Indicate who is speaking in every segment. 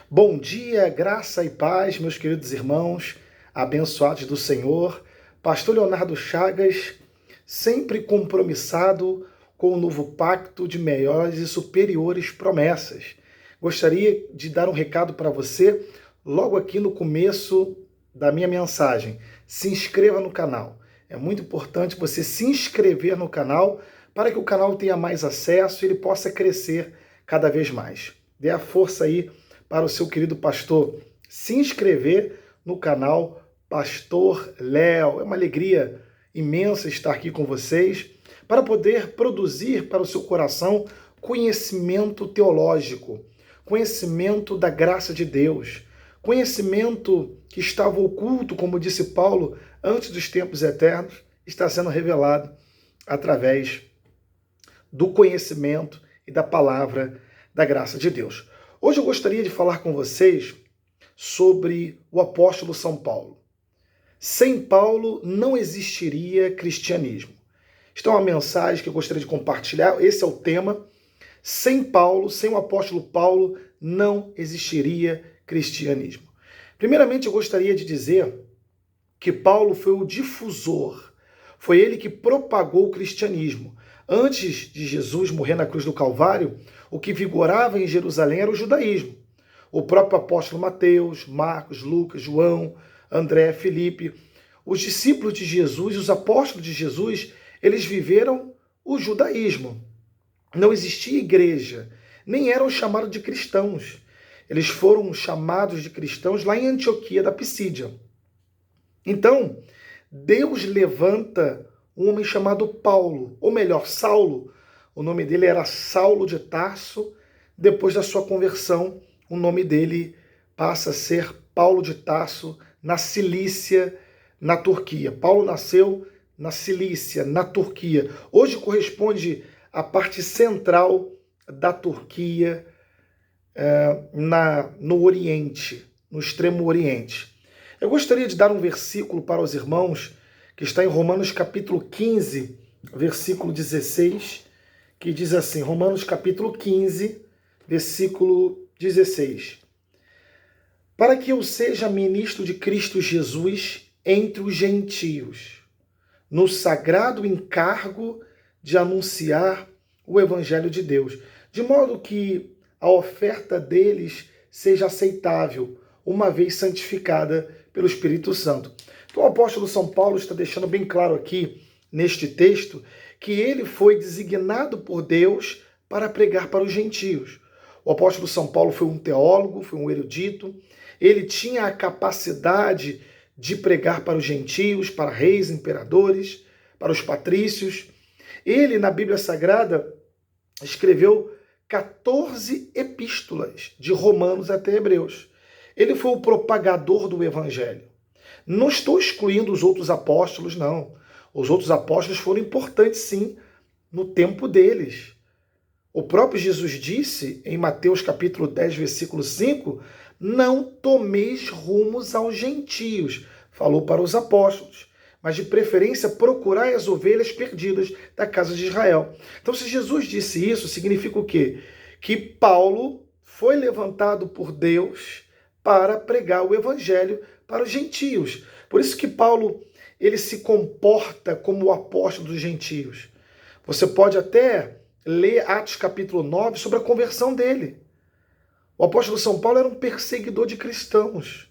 Speaker 1: Bom dia, graça e paz, meus queridos irmãos, abençoados do Senhor. Pastor Leonardo Chagas, sempre compromissado com o novo pacto de melhores e superiores promessas. Gostaria de dar um recado para você logo aqui no começo da minha mensagem. Se inscreva no canal. É muito importante você se inscrever no canal para que o canal tenha mais acesso e ele possa crescer cada vez mais. Dê a força aí para o seu querido pastor se inscrever no canal Pastor Léo. É uma alegria imensa estar aqui com vocês para poder produzir para o seu coração conhecimento teológico, conhecimento da graça de Deus, conhecimento que estava oculto, como disse Paulo, antes dos tempos eternos, está sendo revelado através do conhecimento e da palavra da graça de Deus. Hoje eu gostaria de falar com vocês sobre o apóstolo São Paulo. Sem Paulo não existiria cristianismo. Esta é uma mensagem que eu gostaria de compartilhar, esse é o tema. Sem Paulo, sem o apóstolo Paulo, não existiria cristianismo. Primeiramente, eu gostaria de dizer que Paulo foi o difusor, foi ele que propagou o cristianismo. Antes de Jesus morrer na cruz do Calvário, o que vigorava em Jerusalém era o judaísmo. O próprio apóstolo Mateus, Marcos, Lucas, João, André, Filipe, os discípulos de Jesus, os apóstolos de Jesus, eles viveram o judaísmo. Não existia igreja, nem eram chamados de cristãos. Eles foram chamados de cristãos lá em Antioquia da Pisídia. Então, Deus levanta um homem chamado Paulo, ou melhor, Saulo. O nome dele era Saulo de Tarso. Depois da sua conversão, o nome dele passa a ser Paulo de Tarso, na Cilícia, na Turquia. Paulo nasceu na Cilícia, na Turquia. Hoje corresponde à parte central da Turquia, no Oriente, no extremo Oriente. Eu gostaria de dar um versículo para os irmãos, que está em Romanos capítulo 15, versículo 16, que diz assim, Romanos capítulo 15, versículo 16. Para que eu seja ministro de Cristo Jesus entre os gentios, no sagrado encargo de anunciar o Evangelho de Deus, de modo que a oferta deles seja aceitável, uma vez santificada pelo Espírito Santo. Então o apóstolo São Paulo está deixando bem claro aqui, neste texto, que ele foi designado por Deus para pregar para os gentios. O apóstolo São Paulo foi um teólogo, foi um erudito, ele tinha a capacidade de pregar para os gentios, para reis, imperadores, para os patrícios. Ele, na Bíblia Sagrada, escreveu 14 epístolas, de Romanos até Hebreus. Ele foi o propagador do Evangelho. Não estou excluindo os outros apóstolos, não. Os outros apóstolos foram importantes, sim, no tempo deles. O próprio Jesus disse, em Mateus capítulo 10, versículo 5, não tomeis rumos aos gentios. Falou para os apóstolos. Mas de preferência procurai as ovelhas perdidas da casa de Israel. Então, se Jesus disse isso, significa o quê? Que Paulo foi levantado por Deus para pregar o evangelho para os gentios. Por isso que Paulo, ele se comporta como o apóstolo dos gentios. Você pode até ler Atos capítulo 9 sobre a conversão dele. O apóstolo São Paulo era um perseguidor de cristãos.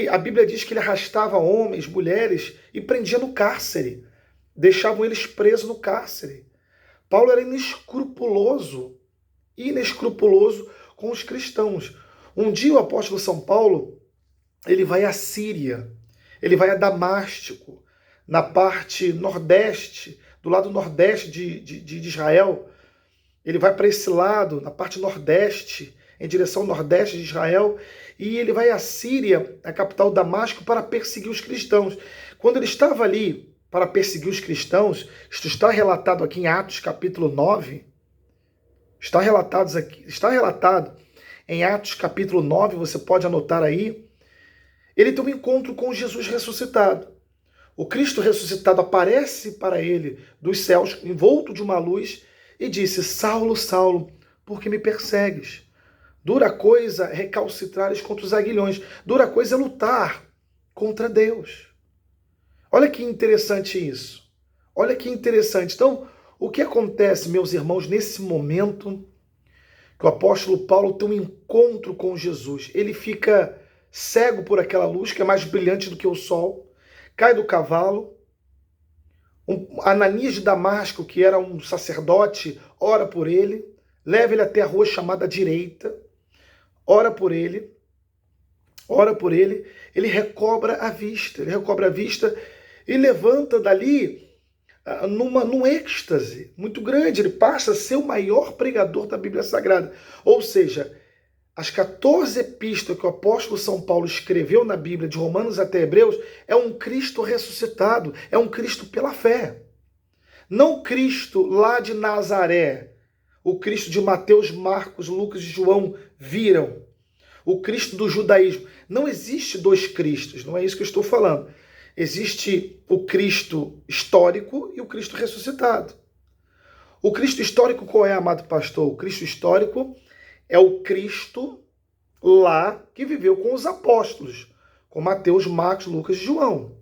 Speaker 1: A Bíblia diz que ele arrastava homens, mulheres e prendia no cárcere. Deixavam eles presos no cárcere. Paulo era inescrupuloso com os cristãos. Um dia o apóstolo São Paulo, ele vai à Síria, ele vai a Damasco, na parte nordeste, do lado nordeste de Israel. Ele vai para esse lado, na parte nordeste, em direção ao nordeste de Israel, e ele vai à Síria, a capital Damasco, para perseguir os cristãos. Quando ele estava ali para perseguir os cristãos, isto está relatado aqui em Atos capítulo 9, está relatado em Atos capítulo 9, você pode anotar aí, ele tem um encontro com Jesus ressuscitado. O Cristo ressuscitado aparece para ele dos céus, envolto de uma luz, e disse, Saulo, Saulo, por que me persegues? Dura coisa é recalcitrares contra os aguilhões. Dura coisa é lutar contra Deus. Olha que interessante isso. Olha que interessante. Então, o que acontece, meus irmãos, nesse momento que o apóstolo Paulo tem um encontro com Jesus? Ele fica cego por aquela luz que é mais brilhante do que o sol, cai do cavalo. Ananias de Damasco, que era um sacerdote, ora por ele, leva ele até a rua chamada Direita, ora por ele, ele recobra a vista, e levanta dali num êxtase muito grande. Ele passa a ser o maior pregador da Bíblia Sagrada. Ou seja, as 14 epístolas que o apóstolo São Paulo escreveu na Bíblia, de Romanos até Hebreus, é um Cristo ressuscitado, é um Cristo pela fé. Não o Cristo lá de Nazaré, o Cristo de Mateus, Marcos, Lucas e João viram, o Cristo do judaísmo. Não existe dois Cristos, não é isso que eu estou falando. Existe o Cristo histórico e o Cristo ressuscitado. O Cristo histórico qual é, amado pastor? O Cristo histórico é o Cristo lá que viveu com os apóstolos, com Mateus, Marcos, Lucas e João.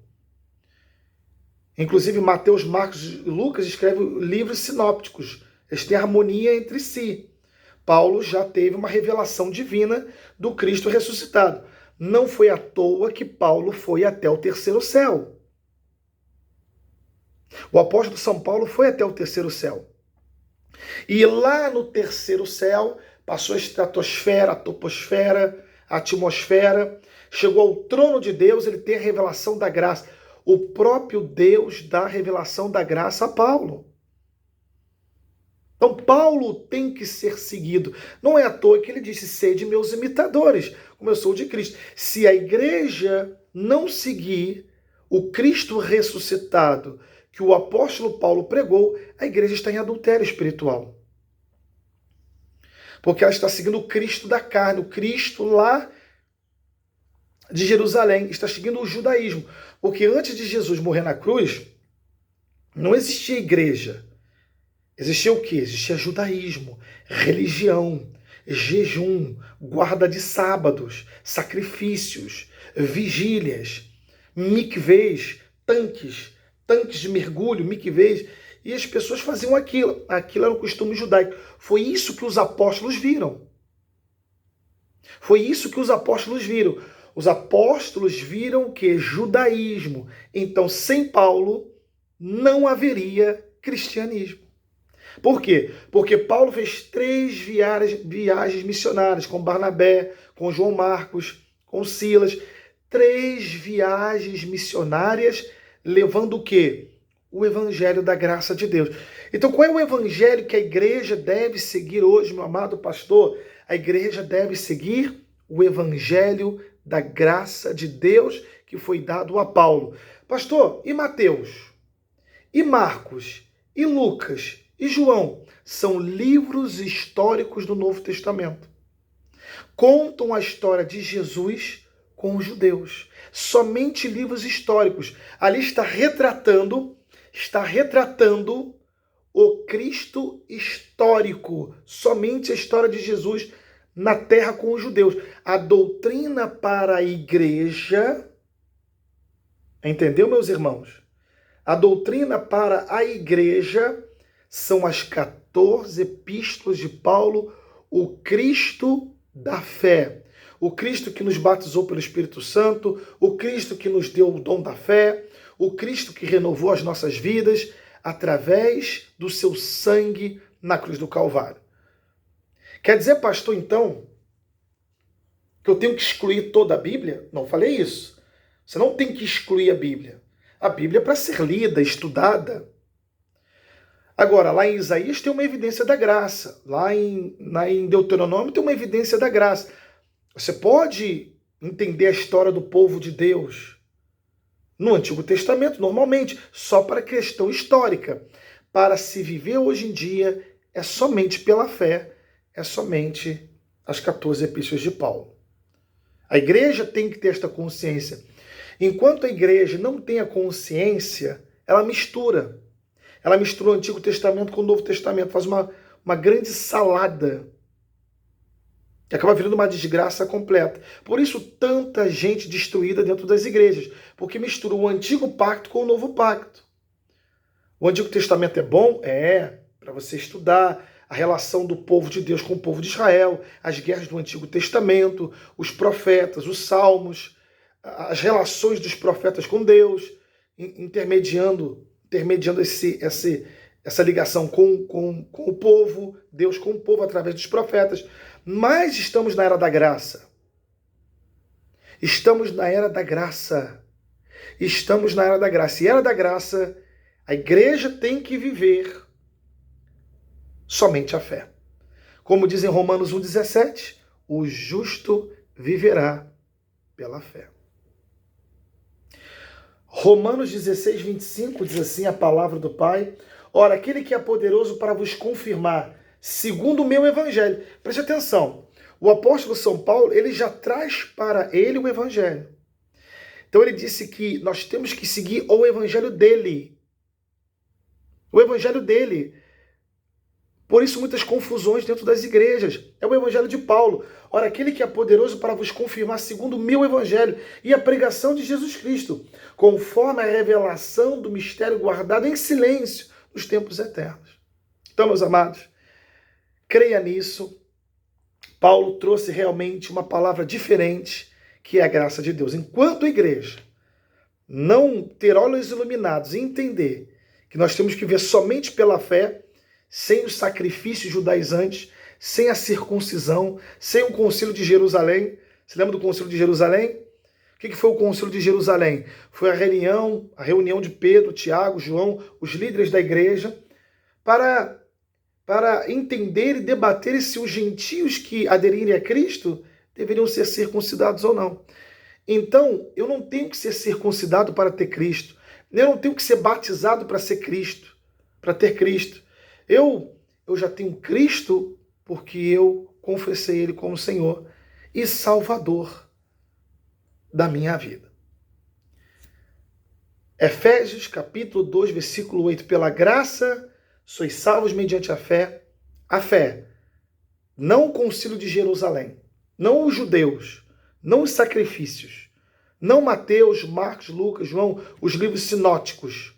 Speaker 1: Inclusive, Mateus, Marcos e Lucas escrevem livros sinópticos. Eles têm harmonia entre si. Paulo já teve uma revelação divina do Cristo ressuscitado. Não foi à toa que Paulo foi até o terceiro céu. O apóstolo São Paulo foi até o terceiro céu. E lá no terceiro céu, passou a estratosfera, a toposfera, a atmosfera, chegou ao trono de Deus, ele tem a revelação da graça. O próprio Deus dá a revelação da graça a Paulo. Então, Paulo tem que ser seguido. Não é à toa que ele disse, sede meus imitadores, como eu sou de Cristo. Se a igreja não seguir o Cristo ressuscitado que o apóstolo Paulo pregou, a igreja está em adultério espiritual. Porque ela está seguindo o Cristo da carne, o Cristo lá de Jerusalém, está seguindo o judaísmo. Porque antes de Jesus morrer na cruz, não existia igreja. Existia o quê? Existia judaísmo, religião, jejum, guarda de sábados, sacrifícios, vigílias, mikvês, tanques de mergulho, mikvês, e as pessoas faziam aquilo. Aquilo era um costume judaico. Foi isso que os apóstolos viram. Foi isso que os apóstolos viram. Os apóstolos viram o quê? Judaísmo. Então, sem Paulo, não haveria cristianismo. Por quê? Porque Paulo fez 3 viagens missionárias com Barnabé, com João Marcos, com Silas. 3 viagens missionárias levando o quê? O evangelho da graça de Deus. Então, qual é o evangelho que a igreja deve seguir hoje, meu amado pastor? A igreja deve seguir o evangelho da graça de Deus que foi dado a Paulo. Pastor, e Mateus? E Marcos? E Lucas? E João? São livros históricos do Novo Testamento. Contam a história de Jesus com os judeus. Somente livros históricos. Ali está retratando o Cristo histórico. Somente a história de Jesus na terra com os judeus. A doutrina para a igreja, entendeu, meus irmãos? A doutrina para a igreja são as 14 epístolas de Paulo, o Cristo da fé. O Cristo que nos batizou pelo Espírito Santo, o Cristo que nos deu o dom da fé, o Cristo que renovou as nossas vidas através do seu sangue na cruz do Calvário. Quer dizer, pastor, então, que eu tenho que excluir toda a Bíblia? Não falei isso. Você não tem que excluir a Bíblia. A Bíblia é para ser lida, estudada. Agora, lá em Isaías tem uma evidência da graça. Lá em Deuteronômio tem uma evidência da graça. Você pode entender a história do povo de Deus no Antigo Testamento, normalmente, só para questão histórica. Para se viver hoje em dia, é somente pela fé, é somente as 14 epístolas de Paulo. A igreja tem que ter esta consciência. Enquanto a igreja não tem a consciência, ela mistura. Ela mistura o Antigo Testamento com o Novo Testamento, faz uma grande salada. que acaba virando uma desgraça completa. Por isso, tanta gente destruída dentro das igrejas, porque misturou o antigo pacto com o novo pacto. O Antigo Testamento é bom? É, para você estudar a relação do povo de Deus com o povo de Israel, as guerras do Antigo Testamento, os profetas, os salmos, as relações dos profetas com Deus, intermediando essa ligação com o povo, Deus com o povo através dos profetas. Mas estamos na era da graça. Estamos na era da graça. Estamos na era da graça. E era da graça, a igreja tem que viver somente a fé. Como diz em Romanos 1,17, o justo viverá pela fé. Romanos 16, 25 diz assim a palavra do Pai: ora, aquele que é poderoso para vos confirmar, segundo o meu evangelho. Preste atenção, o apóstolo São Paulo, ele já traz para ele o evangelho. Então ele disse que nós temos que seguir o evangelho dele. O evangelho dele. Por isso muitas confusões dentro das igrejas. É o evangelho de Paulo. Ora, aquele que é poderoso para vos confirmar segundo o meu evangelho e a pregação de Jesus Cristo, conforme a revelação do mistério guardado em silêncio nos tempos eternos. Então, meus amados, creia nisso. Paulo trouxe realmente uma palavra diferente, que é a graça de Deus. Enquanto a igreja não ter olhos iluminados e entender que nós temos que ver somente pela fé, sem os sacrifícios judaizantes, sem a circuncisão, sem o concílio de Jerusalém. Você lembra do concílio de Jerusalém? O que foi o concílio de Jerusalém? Foi a reunião de Pedro, Tiago, João, os líderes da igreja, para entender e debater se os gentios que aderirem a Cristo deveriam ser circuncidados ou não. Então, eu não tenho que ser circuncidado para ter Cristo. Eu não tenho que ser batizado para ser Cristo, para ter Cristo. Eu já tenho Cristo porque eu confessei Ele como Senhor e Salvador da minha vida. Efésios capítulo 2, versículo 8. Pela graça sois salvos mediante a fé. A fé, não o concílio de Jerusalém, não os judeus, não os sacrifícios, não Mateus, Marcos, Lucas, João, os livros sinóticos.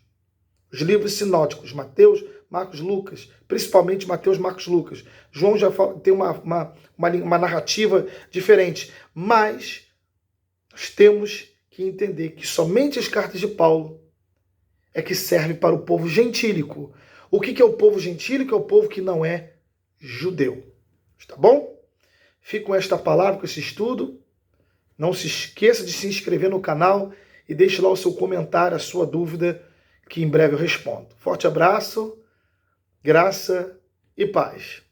Speaker 1: Os livros sinóticos, Mateus, Marcos, Lucas, principalmente Mateus, Marcos, Lucas. João já tem uma narrativa diferente. Mas nós temos que entender que somente as cartas de Paulo é que servem para o povo gentílico. O que é o povo gentílico? É o povo que não é judeu. Tá bom? Fico com esta palavra, com esse estudo. Não se esqueça de se inscrever no canal e deixe lá o seu comentário, a sua dúvida, que em breve eu respondo. Forte abraço, graça e paz.